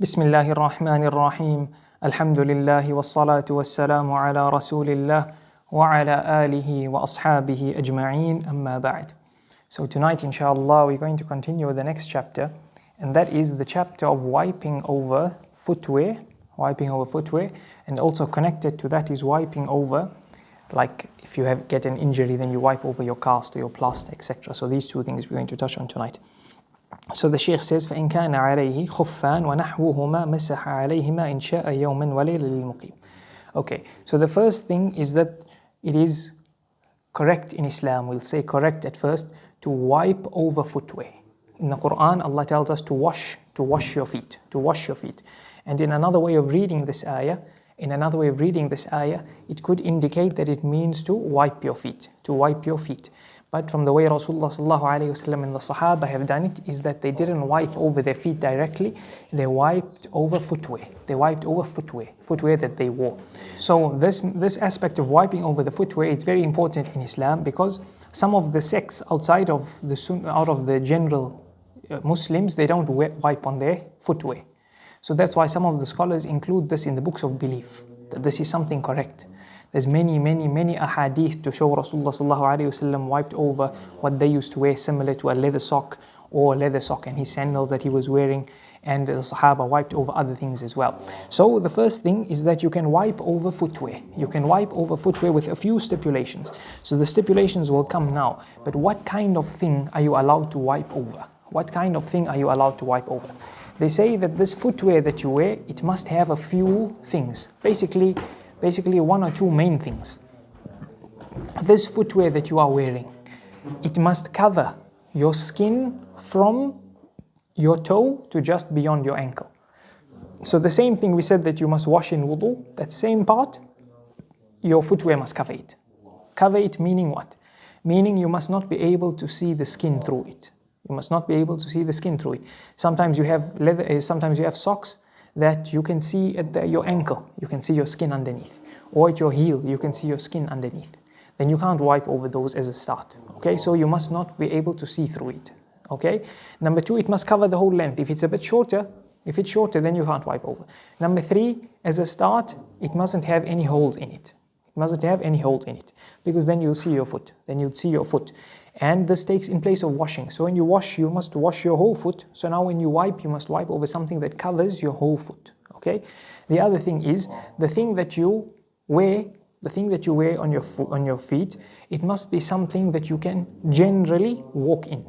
بسم الله الرحمن الرحيم الحمد لله والصلاة والسلام على رسول الله وعلى آله وأصحابه أجمعين أما بعد. So tonight inshallah we're going to continue with the next chapter, and that is the chapter of wiping over footwear, and also connected to that is wiping over, like if you get an injury then you wipe over your cast or your plaster, etc. So these two things we're going to touch on tonight. So the Shaykh says, فَإِنْ كَانَ عَلَيْهِ خُفَّانْ وَنَحْوُهُمَا مَسَحَ عَلَيْهِمَا إِنْ شَاءَ يَوْمًا وَلَيْلًا لِلْمُقِيمِ. Okay, so the first thing is that it is correct in Islam, we'll say correct at first, to wipe over footwear. In the Quran, Allah tells us to wash your feet. And in another way of reading this ayah, it could indicate that it means to wipe your feet. But from the way Rasulullah ﷺ and the Sahaba have done it is that they didn't wipe over their feet directly, they wiped over footwear. Footwear that they wore. So this aspect of wiping over the footwear is very important in Islam, because some of the sects outside of the general Muslims, they don't wipe on their footwear. So that's why some of the scholars include this in the books of belief, that this is something correct. There's many ahadith to show Rasulullah ﷺ wiped over what they used to wear, similar to a leather sock and his sandals that he was wearing, and the Sahaba wiped over other things as well. So the first thing is that you can wipe over footwear. You can wipe over footwear with a few stipulations. So the stipulations will come now. But what kind of thing are you allowed to wipe over? They say that this footwear that you wear, it must have a few things. Basically one or two main things. This footwear that you are wearing, it must cover your skin from your toe to just beyond your ankle. So the same thing we said that you must wash in Wudhu, that same part, your footwear must cover it. Cover it meaning what? Meaning you must not be able to see the skin through it. Sometimes you have leather, sometimes you have socks that you can see at your ankle, you can see your skin underneath, or at your heel, you can see your skin underneath. Then you can't wipe over those as a start. Okay, so you must not be able to see through it. Okay. Number two, it must cover the whole length. If it's shorter, then you can't wipe over. Number three, as a start, it mustn't have any holes in it. Because then you'll see your foot. And this takes in place of washing. So when you wash, you must wash your whole foot. So now when you wipe, you must wipe over something that covers your whole foot. Okay. The other thing is the thing that you wear on your feet. It must be something that you can generally walk in.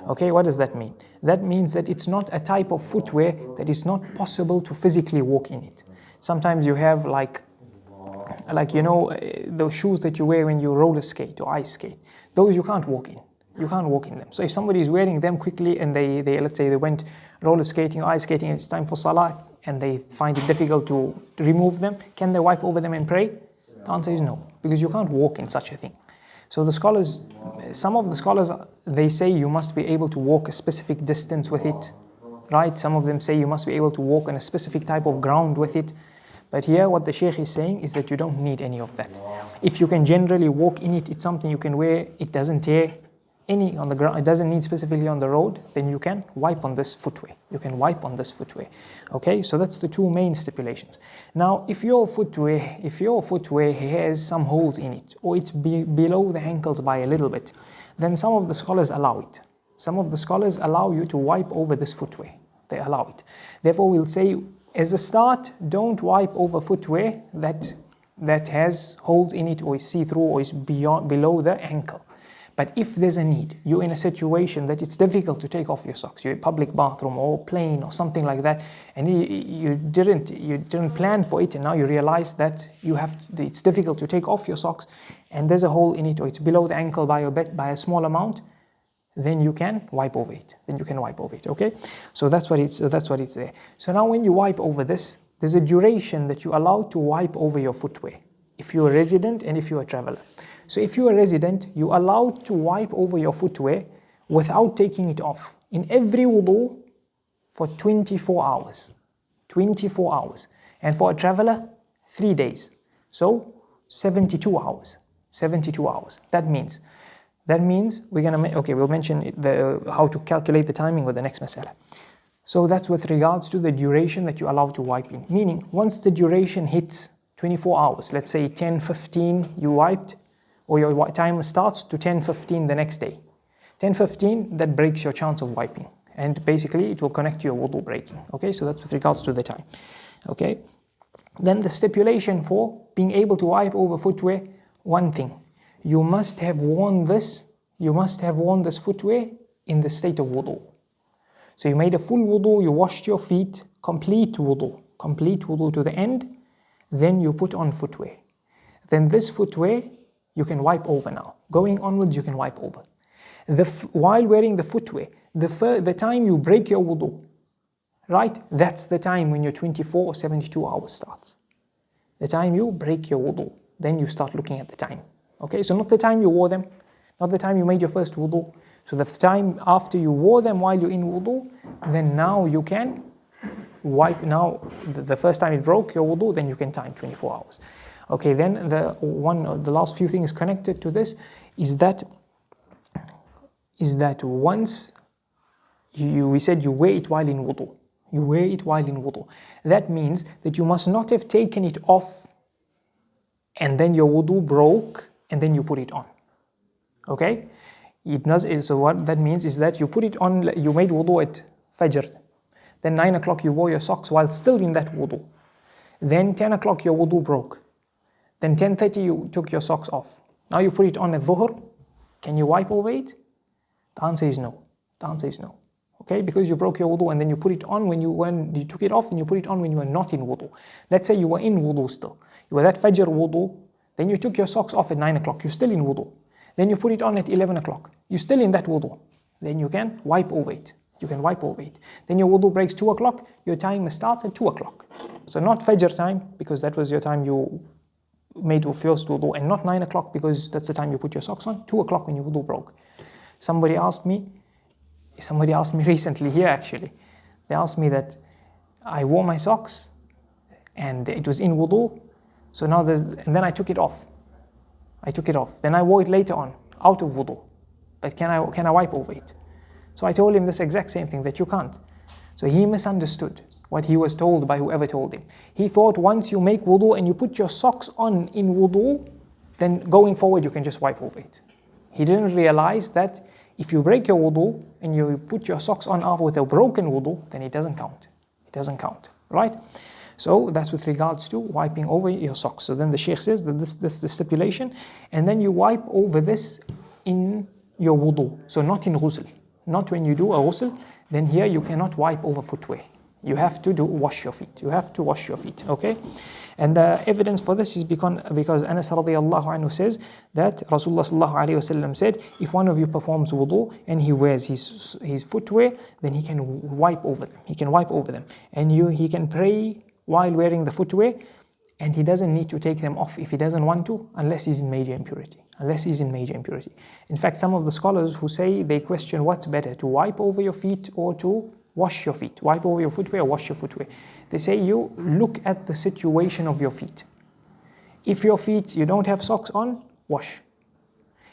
Okay. What does that mean? That means that it's not a type of footwear that is not possible to physically walk in it. Sometimes you have those shoes that you wear when you roller skate or ice skate. Those you can't walk in. Them. So if somebody is wearing them quickly and they let's say they went roller skating or ice skating and it's time for salah and they find it difficult to remove them, can they wipe over them and pray? The answer is no, because you can't walk in such a thing. So some of the scholars, they say you must be able to walk a specific distance with it, right? Some of them say you must be able to walk on a specific type of ground with it. But here what the Shaykh is saying is that you don't need any of that. If you can generally walk in it, it's something you can wear, it doesn't tear any on the ground, it doesn't need specifically on the road, then you can wipe on this footwear. Okay, so that's the two main stipulations. Now, if your footwear has some holes in it, or it's below the ankles by a little bit, then some of the scholars allow it. Some of the scholars allow you to wipe over this footwear. They allow it. Therefore, we'll say, as a start, don't wipe over footwear that has holes in it or is see-through or is below the ankle. But if there's a need, you're in a situation that it's difficult to take off your socks, you're in a public bathroom or plane or something like that, and you didn't plan for it, and now you realize that it's difficult to take off your socks, and there's a hole in it or it's below the ankle by a small amount, then you can wipe over it. Okay, so that's what it's there. So now when you wipe over this, there's a duration that you're allowed to wipe over your footwear, if you're a resident and if you're a traveler. So if you're a resident, you're allowed to wipe over your footwear without taking it off in every wudu for 24 hours. And for a traveler, 3 days. So 72 hours. That means we're going to we'll mention how to calculate the timing with the next masala. So that's with regards to the duration that you're allowed to wipe in. Meaning, once the duration hits 24 hours, let's say 10:15 you wiped, or your time starts to 10:15 the next day. 10:15, that breaks your chance of wiping. And basically, it will connect to your wudu breaking. Okay, so that's with regards to the time. Okay, then the stipulation for being able to wipe over footwear, one thing, you must have worn this footwear in the state of wudu. So you made a full wudu, you washed your feet, complete wudu to the end, then you put on footwear. Then this footwear, you can wipe over now. Going onwards, you can wipe over. While wearing the footwear, the time you break your wudu, right? That's the time when your 24 or 72 hours starts. The time you break your wudu, then you start looking at the time. Okay, so not the time you wore them, not the time you made your first wudu. So the time after you wore them while you're in wudu, then now you can wipe. Now the first time it broke your wudu, then you can time 24 hours. Okay, then the last few things connected to this is that once we said you wear it while in wudu. You wear it while in wudu. That means that you must not have taken it off and then your wudu broke and then you put it on. Okay? So what that means is that you put it on, you made wudu at Fajr. Then 9 o'clock you wore your socks while still in that wudu. Then 10 o'clock your wudu broke. Then 10:30 you took your socks off. Now you put it on at Dhuhr. Can you wipe over it? The answer is no. The answer is no. Okay, because you broke your wudu and then you put it on when you took it off and you put it on when you were not in wudu. Let's say you were in wudu still. You were that Fajr wudu, then you took your socks off at 9 o'clock. You're still in wudu. Then you put it on at 11 o'clock. You're still in that wudu. Then you can wipe over it. You can wipe over it. Then your wudu breaks 2 o'clock. Your time starts at 2 o'clock. So not Fajr time, because that was your time you made your first wudu, and not 9 o'clock because that's the time you put your socks on. 2 o'clock when your wudu broke. Somebody asked me recently here actually. They asked me that I wore my socks and it was in wudu. So now and then I took it off. Then I wore it later on, out of wudu. But can I wipe over it? So I told him this exact same thing, that you can't. So he misunderstood what he was told by whoever told him. He thought once you make wudu and you put your socks on in wudu, then going forward you can just wipe over it. He didn't realize that if you break your wudu and you put your socks on after with a broken wudu, then it doesn't count. It doesn't count, right? So that's with regards to wiping over your socks. So then the Shaykh says that this is the stipulation, and then you wipe over this in your wudu. So not in ghusl. Not when you do a ghusl, then here you cannot wipe over footwear. You have to wash your feet. You have to wash your feet, okay? And the evidence for this is because Anas radiallahu anhu says that Rasulullah sallallahu alayhi wasallam said, if one of you performs wudu and he wears his footwear, then he can wipe over them. He can wipe over them. And he can pray while wearing the footwear, and he doesn't need to take them off if he doesn't want to, unless he's in major impurity. In fact, some of the scholars who say, they question what's better, to wipe over your feet or to wash your feet. Wipe over your footwear or wash your footwear. They say you look at the situation of your feet. If your feet, you don't have socks on, wash.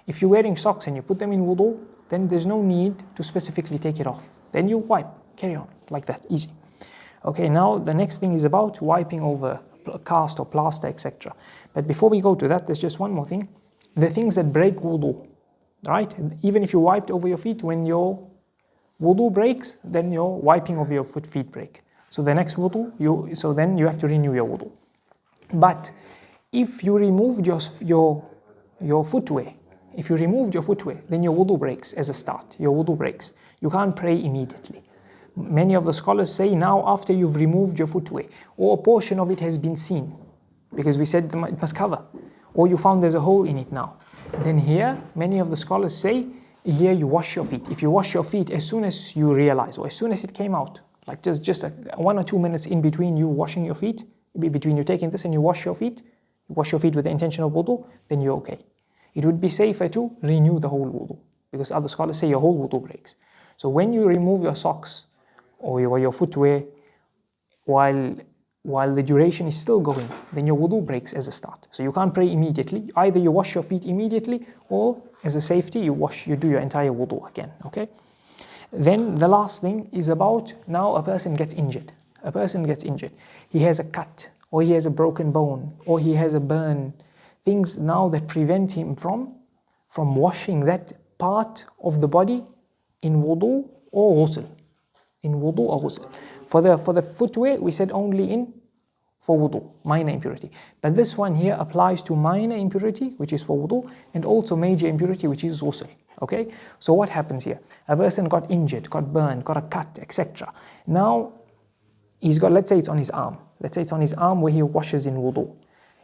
If you're wearing socks and you put them in wudu, then there's no need to specifically take it off. Then you wipe, carry on, like that, easy. Okay, now the next thing is about wiping over cast or plaster, etc. But before we go to that, there's just one more thing. The things that break wudu, right? Even if you wiped over your feet, when your wudu breaks, then your wiping over your feet break. So the next wudu, then you have to renew your wudu. But if you removed your footwear, then your wudu breaks as a start. Your wudu breaks. You can't pray immediately. Many of the scholars say now after you've removed your footwear, or a portion of it has been seen, because we said it must cover, or you found there's a hole in it now, then here many of the scholars say here you wash your feet. If you wash your feet as soon as you realize, or as soon as it came out, like just 1 or 2 minutes in between you washing your feet, between you taking this and you wash your feet with the intention of wudu, then you're okay. It would be safer to renew the whole wudu, because other scholars say your whole wudu breaks. So when you remove your socks or your footwear while the duration is still going, then your wudu breaks as a start. So you can't pray immediately. Either you wash your feet immediately, or as a safety, you do your entire wudu again, okay? Then the last thing is about, now a person gets injured. A person gets injured. He has a cut, or he has a broken bone, or he has a burn. Things now that prevent him from washing that part of the body in wudu or ghusl. In wudu or ghusl. For the footwear, we said only for wudu, minor impurity. But this one here applies to minor impurity, which is for wudu, and also major impurity, which is ghusl. Okay? So what happens here? A person got injured, got burned, got a cut, etc. Now, he's got, let's say it's on his arm. Let's say it's on his arm where he washes in wudu.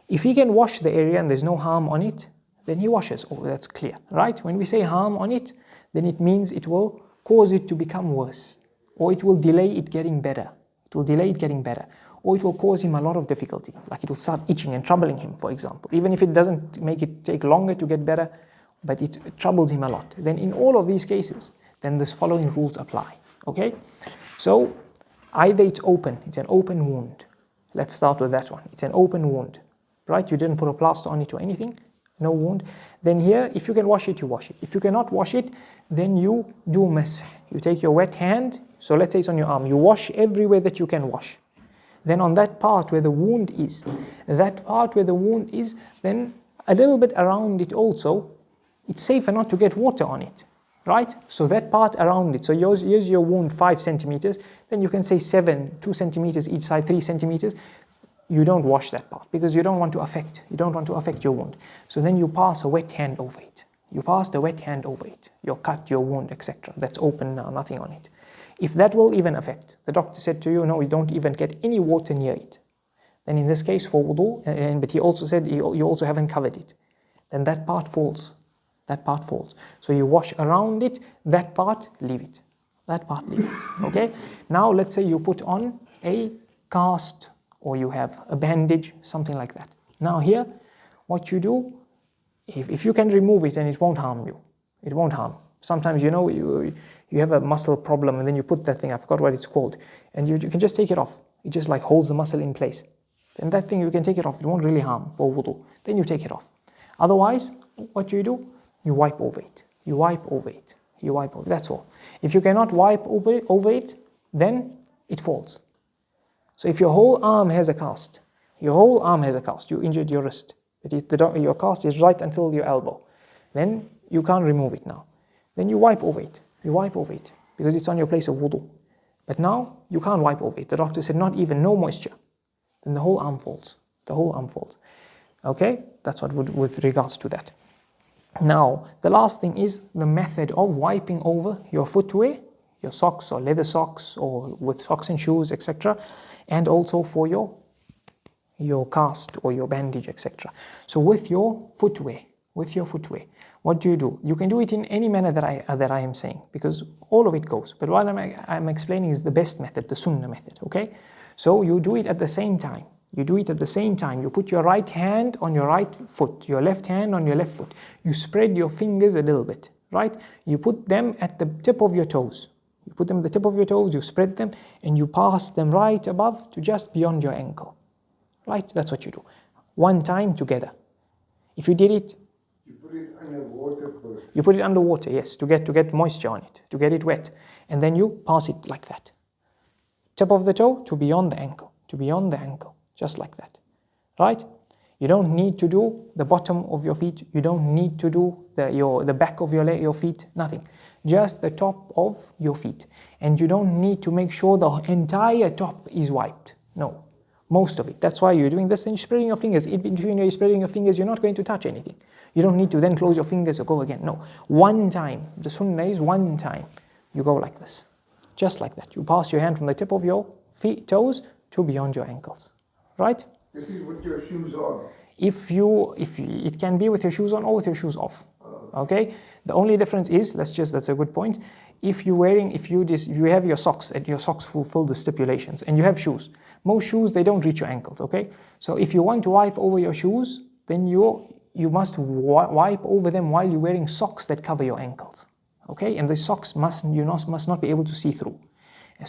If he can wash the area and there's no harm on it, then he washes. Oh, that's clear, right? When we say harm on it, then it means it will cause it to become worse, or it will delay it getting better. It will delay it getting better, or it will cause him a lot of difficulty, like it will start itching and troubling him, for example. Even if it doesn't make it take longer to get better, but it troubles him a lot. Then in all of these cases, then this following rules apply, okay? So either it's open, it's an open wound. Let's start with that one. It's an open wound, right? You didn't put a plaster on it or anything, no wound. Then here, if you can wash it, you wash it. If you cannot wash it, then you do masah. You take your wet hand, so let's say it's on your arm, you wash everywhere that you can wash. Then on that part where the wound is, then a little bit around it also, it's safer not to get water on it, right? So that part around it, so use your wound 5 centimeters, then you can say 2 centimeters each side, 3 centimeters. You don't wash that part because you don't want to affect your wound. So then you pass a wet hand over it. You pass the wet hand over it, your cut, your wound, etc. That's open now, nothing on it. If that will even affect, the doctor said to you, no, you don't even get any water near it. Then in this case for wudu, but he also said you also haven't covered it. Then that part falls. That part falls. So you wash around it, that part, leave it. That part, leave it. Okay? Now let's say you put on a cast, or you have a bandage, something like that. Now here, what you do, if you can remove it and it won't harm you, it won't harm. Sometimes you have a muscle problem and then you put that thing, I forgot what it's called, and you can just take it off. It just like holds the muscle in place. Then that thing you can take it off, it won't really harm for wudu. Then you take it off. Otherwise, what you do, you wipe over it. You wipe over it. You wipe over it. That's all. If you cannot wipe over it, then it falls. So if your whole arm has a cast, you injured your wrist, your cast is right until your elbow, then you can't remove it now. Then you wipe over it. You wipe over it because it's on your place of wudu. But now you can't wipe over it. The doctor said no moisture. Then the whole arm falls. The whole arm falls. Okay? That's what with regards to that. Now, the last thing is the method of wiping over your footwear, your socks or leather socks or with socks and shoes, etc. And also for your cast or your bandage, etc. So with your footwear, what do? You can do it in any manner that I am saying, because all of it goes. But what I'm explaining is the best method, the sunnah method, okay? So you do it at the same time. You put your right hand on your right foot, your left hand on your left foot. You spread your fingers a little bit, right? You put them at the tip of your toes. You spread them, and you pass them right above to just beyond your ankle. Right? That's what you do. One time together. If you did it, you put it under water first. You put it under water, yes, to get moisture on it, to get it wet. And then you pass it like that. Tip of the toe to beyond the ankle, just like that. Right? You don't need to do the bottom of your feet. You don't need to do the back of your feet, nothing. Just the top of your feet. And you don't need to make sure the entire top is wiped. No, most of it. That's why you're doing this, and you're spreading your fingers. In between you're spreading your fingers, you're not going to touch anything. You don't need to then close your fingers or go again. No, one time. The sunnah is one time. You go like this, just like that. You pass your hand from the tip of your toes to beyond your ankles. Right? This is with your shoes on. If it can be with your shoes on or with your shoes off. Okay? The only difference is, that's a good point. If you have your socks and your socks fulfill the stipulations, and you have shoes. Most shoes, they don't reach your ankles, okay? So if you want to wipe over your shoes, then you must wipe over them while you're wearing socks that cover your ankles. Okay? And the socks must not be able to see through.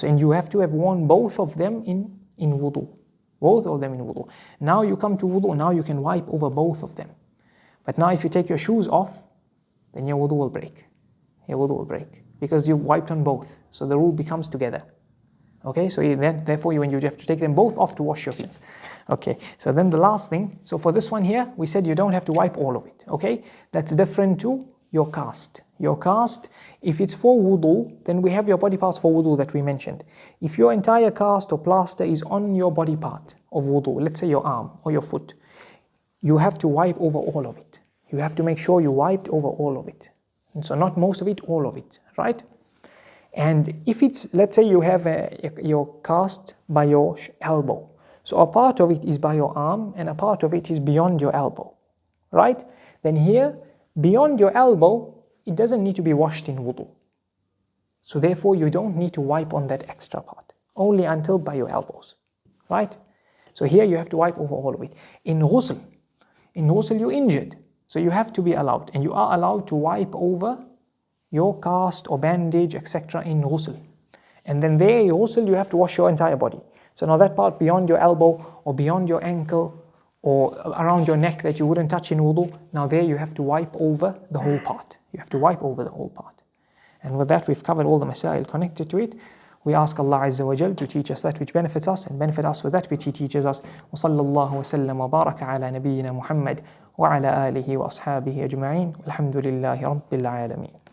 And you have to have worn both of them in wudu. Both of them in wudu. Now you come to wudu, now you can wipe over both of them. But now if you take your shoes off, then your wudu will break. because you wiped on both. So the rule becomes together. Okay, so therefore when you have to take them both off to wash your feet. Okay, so then the last thing, so for this one here, we said you don't have to wipe all of it. Okay, that's different to your cast. Your cast, if it's for wudu, then we have your body parts for wudu that we mentioned. If your entire cast or plaster is on your body part of wudu, let's say your arm or your foot, you have to wipe over all of it. You have to make sure you wiped over all of it. And so not most of it, all of it, right? And if it's, let's say you have your cast by your elbow. So a part of it is by your arm and a part of it is beyond your elbow, right? Then here, beyond your elbow, it doesn't need to be washed in wudu. So therefore, you don't need to wipe on that extra part, only until by your elbows, right? So here you have to wipe over all of it. In ghusl you're injured, so you have to be allowed, and you are allowed to wipe over your cast or bandage, etc. in ghusl. And then there, in ghusl, you have to wash your entire body. So now that part beyond your elbow or beyond your ankle or around your neck that you wouldn't touch in wudu, now there you have to wipe over the whole part. You have to wipe over the whole part. And with that, we've covered all the masail connected to it. We ask Allah Azza wa Jal to teach us that which benefits us and benefit us with that which He teaches us. وصلى الله وسلم وبارك على نبينا محمد وعلى آله وأصحابه أجمعين والحمد لله رب العالمين.